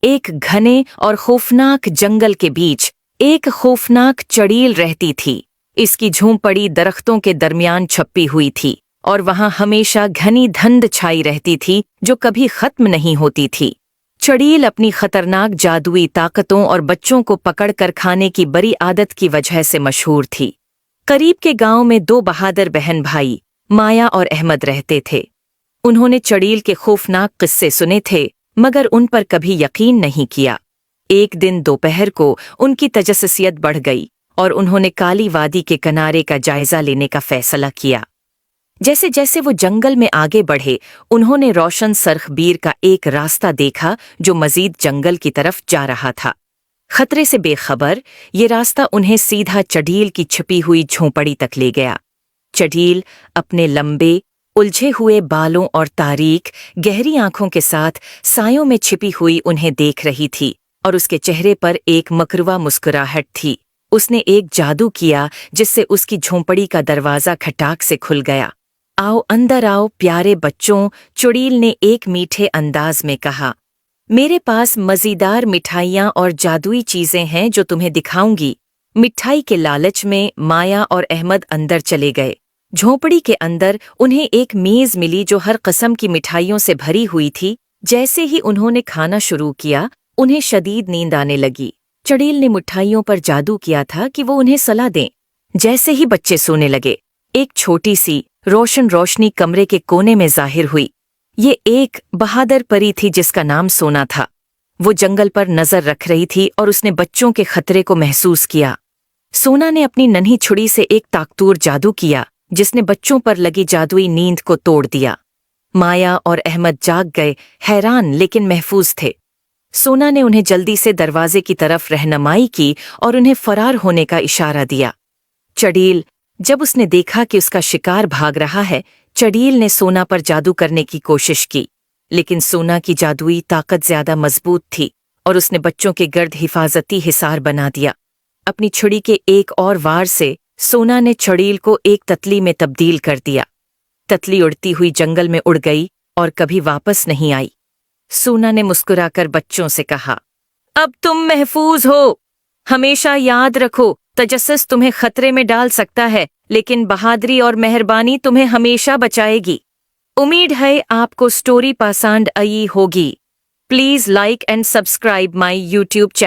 एक घने और खौफनाक जंगल के बीच एक खौफनाक चड़ील रहती थी। इसकी झोंपड़ी दरख्तों के दरमियान छपी हुई थी और वहां हमेशा घनी धुंध छाई रहती थी जो कभी खत्म नहीं होती थी। चड़ील अपनी खतरनाक जादुई ताकतों और बच्चों को पकड़कर खाने की बड़ी आदत की वजह से मशहूर थी। करीब के गांव में दो बहादुर बहन भाई माया और अहमद रहते थे। उन्होंने चड़ील के खौफनाक किस्से सुने थे मगर उन पर कभी यकीन नहीं किया। एक दिन दोपहर को उनकी तजस्सुसियत बढ़ गई और उन्होंने काली वादी के किनारे का जायजा लेने का फैसला किया। जैसे जैसे वो जंगल में आगे बढ़े उन्होंने रोशन सरखबीर का एक रास्ता देखा जो मजीद जंगल की तरफ जा रहा था। खतरे से बेखबर ये रास्ता उन्हें सीधा चड़ील की छिपी हुई झोंपड़ी तक ले गया। चड़ील अपने लंबे उलझे हुए बालों और तारीक गहरी आंखों के साथ सायों में छिपी हुई उन्हें देख रही थी और उसके चेहरे पर एक मकरुआ मुस्कुराहट थी। उसने एक जादू किया जिससे उसकी झोंपड़ी का दरवाजा खटाक से खुल गया। आओ अंदर आओ प्यारे बच्चों, चड़ील ने एक मीठे अंदाज में कहा। मेरे पास मज़ेदार मिठाइयाँ और जादुई चीज़ें हैं जो तुम्हें दिखाऊंगी। मिठाई के लालच में माया और अहमद अंदर चले गए। झोंपड़ी के अंदर उन्हें एक मेज़ मिली जो हर किस्म की मिठाइयों से भरी हुई थी। जैसे ही उन्होंने खाना शुरू किया उन्हें शदीद नींद आने लगी। चड़ील ने मिठाइयों पर जादू किया था कि वो उन्हें सलाह दें। जैसे ही बच्चे सोने लगे एक छोटी सी रोशनी कमरे के कोने में जाहिर हुई। ये एक बहादुर परी थी जिसका नाम सोना था। वो जंगल पर नजर रख रही थी और उसने बच्चों के खतरे को महसूस किया। सोना ने अपनी नन्ही छुरी से एक ताकतूर जादू किया जिसने बच्चों पर लगी जादुई नींद को तोड़ दिया। माया और अहमद जाग गए, हैरान लेकिन महफूज थे। सोना ने उन्हें जल्दी से दरवाजे की तरफ रहनुमाई की और उन्हें फरार होने का इशारा दिया। चड़ील जब उसने देखा कि उसका शिकार भाग रहा है, चड़ील ने सोना पर जादू करने की कोशिश की, लेकिन सोना की जादुई ताकत ज्यादा मजबूत थी और उसने बच्चों के गर्द हिफाजती हिसार बना दिया। अपनी छुरी के एक और वार से सोना ने चड़ील को एक ततली में तब्दील कर दिया। ततली उड़ती हुई जंगल में उड़ गई और कभी वापस नहीं आई। सोना ने मुस्कुराकर बच्चों से कहा, अब तुम महफूज हो। हमेशा याद रखो, तजस्सुस तुम्हें खतरे में डाल सकता है लेकिन बहादुरी और मेहरबानी तुम्हें हमेशा बचाएगी। उम्मीद है आपको स्टोरी पसंद आई होगी। Please like and subscribe my YouTube channel.